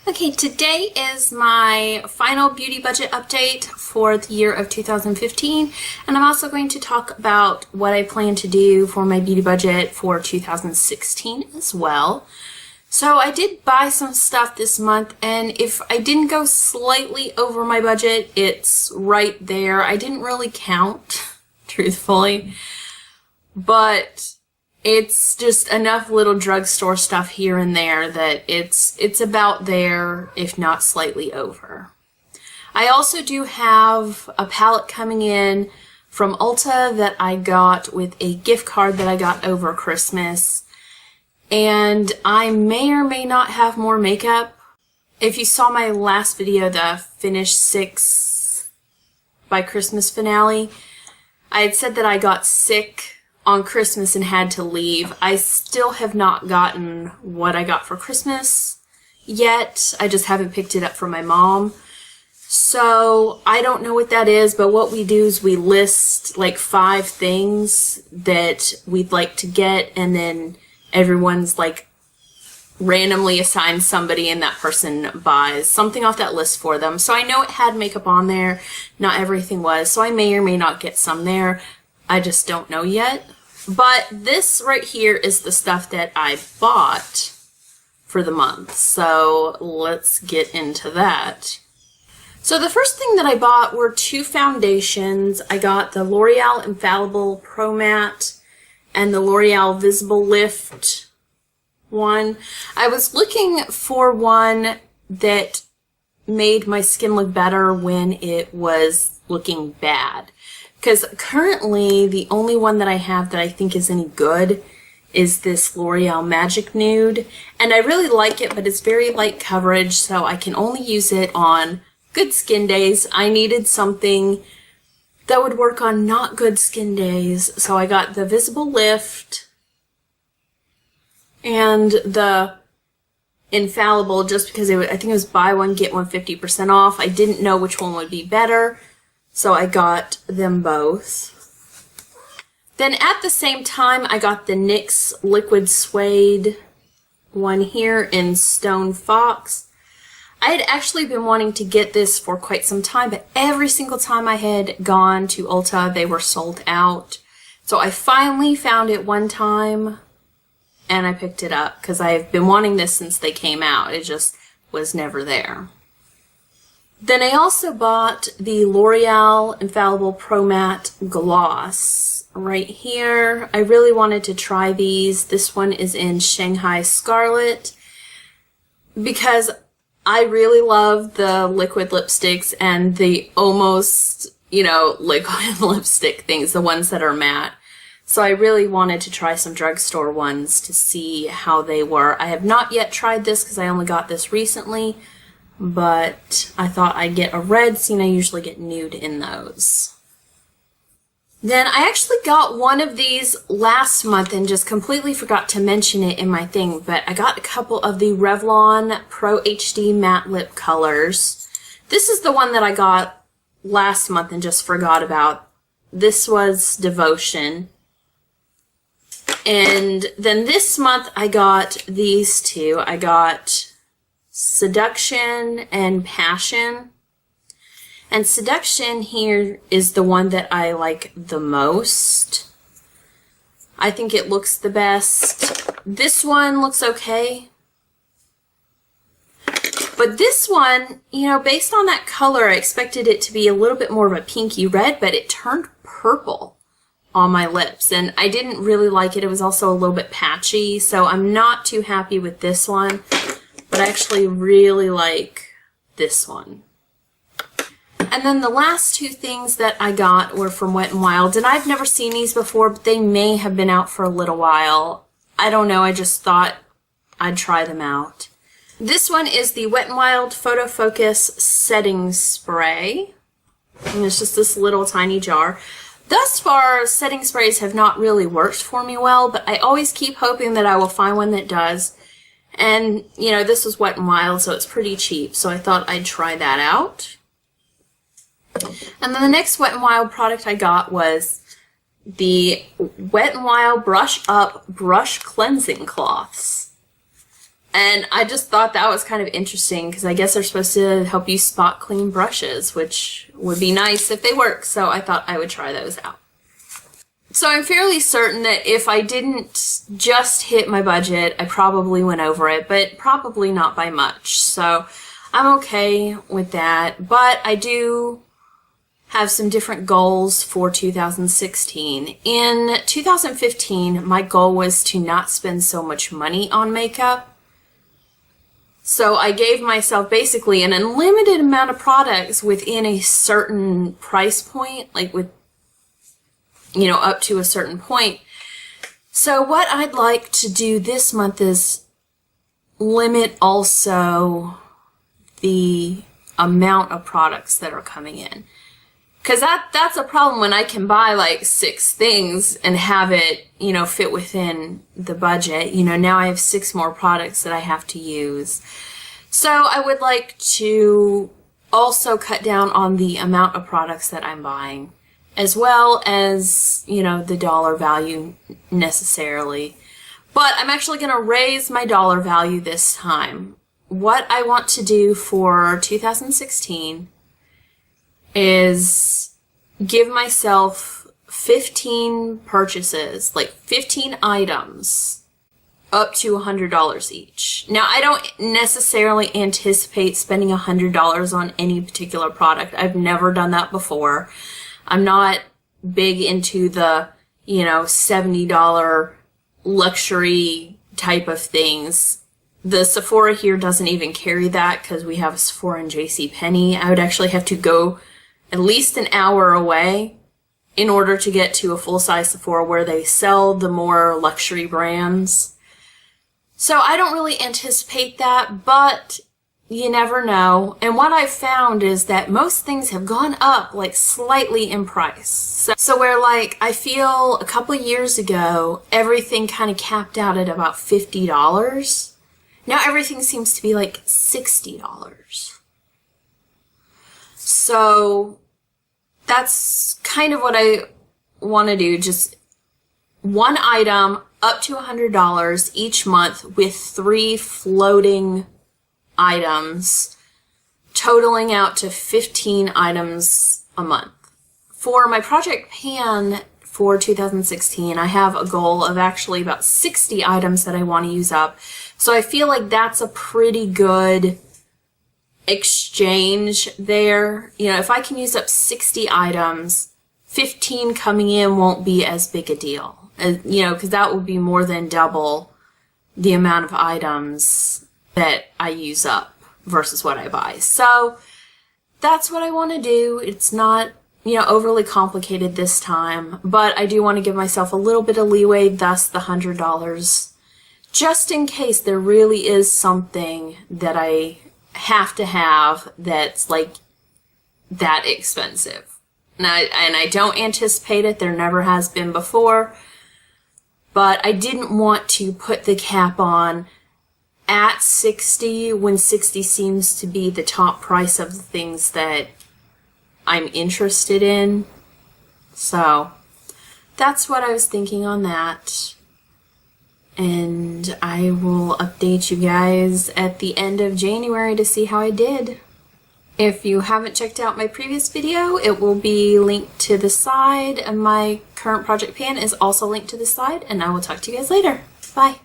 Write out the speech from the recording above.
Okay, today is my final beauty budget update for the year of 2015, and I'm also going to talk about what I plan to do for my beauty budget for 2016 as well. So I did buy some stuff this month, and if I didn't go slightly over my budget, it's right there. I didn't really count, truthfully, but it's just enough little drugstore stuff here and there that it's about there, if not slightly over. I also do have a palette coming in from Ulta that I got with a gift card that I got over Christmas. And I may or may not have more makeup. If you saw my last video, the Finish 6 by Christmas finale, I had said that I got sick on Christmas and had to leave. I still have not gotten what I got for Christmas yet. I just haven't picked it up from my mom. So I don't know what that is, but what we do is we list like 5 things that we'd like to get, and then everyone's like randomly assigns somebody and that person buys something off that list for them. So I know it had makeup on there. Not everything was, so I may or may not get some there. I just don't know yet. But this right here is the stuff that I bought for the month. So let's get into that. So the first thing that I bought were 2 foundations. I got the L'Oreal Infallible Pro Matte and the L'Oreal Visible Lift one. I was looking for one that made my skin look better when it was looking bad. Because currently, the only one that I have that I think is any good is this L'Oreal Magic Nude. And I really like it, but it's very light coverage, so I can only use it on good skin days. I needed something that would work on not good skin days, so I got the Visible Lift and the Infallible just because I think it was buy one, get one 50% off. I didn't know which one would be better, so I got them both. Then at the same time, I got the NYX Liquid Suede one here in Stone Fox. I had actually been wanting to get this for quite some time, but every single time I had gone to Ulta, they were sold out. So I finally found it one time, and I picked it up because I've been wanting this since they came out. It just was never there. Then I also bought the L'Oreal Infallible Pro Matte Gloss right here. I really wanted to try these. This one is in Shanghai Scarlet because I really love the liquid lipsticks and the almost, liquid lipstick things, the ones that are matte. So I really wanted to try some drugstore ones to see how they were. I have not yet tried this because I only got this recently, but I thought I'd get a red, seeing I usually get nude in those. Then I actually got one of these last month and just completely forgot to mention it in my thing, but I got a couple of the Revlon Pro HD Matte Lip Colors. This is the one that I got last month and just forgot about. This was Devotion. And then this month I got these 2. I got Seduction and Passion. And Seduction here is the one that I like the most. I think it looks the best. This one looks okay. But this one, based on that color, I expected it to be a little bit more of a pinky red, but it turned purple on my lips. And I didn't really like it. It was also a little bit patchy, so I'm not too happy with this one. But I actually really like this one. And then the last 2 things that I got were from Wet n Wild, and I've never seen these before, but they may have been out for a little while. I don't know, I just thought I'd try them out. This one is the Wet n Wild Photo Focus Setting Spray, and it's just this little tiny jar. Thus far, setting sprays have not really worked for me well, but I always keep hoping that I will find one that does. And, this was Wet n Wild, so it's pretty cheap, so I thought I'd try that out. And then the next Wet n Wild product I got was the Wet n Wild Brush Up Brush Cleansing Cloths. And I just thought that was kind of interesting because I guess they're supposed to help you spot clean brushes, which would be nice if they work. So I thought I would try those out. So I'm fairly certain that if I didn't just hit my budget, I probably went over it, but probably not by much. So I'm okay with that. But I do have some different goals for 2016. In 2015, my goal was to not spend so much money on makeup. So I gave myself basically an unlimited amount of products within a certain price point, like with, you know, up to a certain point. So what I'd like to do this month is limit also the amount of products that are coming in. Because that's a problem when I can buy like 6 things and have it, you know, fit within the budget. You know, now I have 6 more products that I have to use. So I would like to also cut down on the amount of products that I'm buying, as well as, you know, the dollar value necessarily. But I'm actually going to raise my dollar value this time. What I want to do for 2016 is give myself 15 purchases, like 15 items, up to $100 each. Now, I don't necessarily anticipate spending $100 on any particular product. I've never done that before. I'm not big into the, you know, $70 luxury type of things. The Sephora here doesn't even carry that because we have a Sephora and JCPenney. I would actually have to go at least an hour away in order to get to a full-size Sephora where they sell the more luxury brands. So I don't really anticipate that, but you never know. And what I've found is that most things have gone up like slightly in price. So where like I feel a couple of years ago, everything kind of capped out at about $50. Now everything seems to be like $60. So that's kind of what I want to do. Just one item up to $100 each month with 3 floating items, totaling out to 15 items a month. For my Project Pan for 2016, I have a goal of actually about 60 items that I want to use up. So I feel like that's a pretty good exchange there. You know, if I can use up 60 items, 15 coming in won't be as big a deal. You know, because that would be more than double the amount of items that I use up versus what I buy. So that's what I want to do. It's not, you know, overly complicated this time, but I do want to give myself a little bit of leeway, thus the $100, just in case there really is something that I have to have that's like that expensive. And I don't anticipate it. There never has been before. But I didn't want to put the cap on at 60 when 60 seems to be the top price of the things that I'm interested in. So that's what I was thinking on that. And I will update you guys at the end of January to see how I did. If you haven't checked out my previous video, it will be linked to the side, and my current Project Pan is also linked to the side, and I will talk to you guys later. Bye!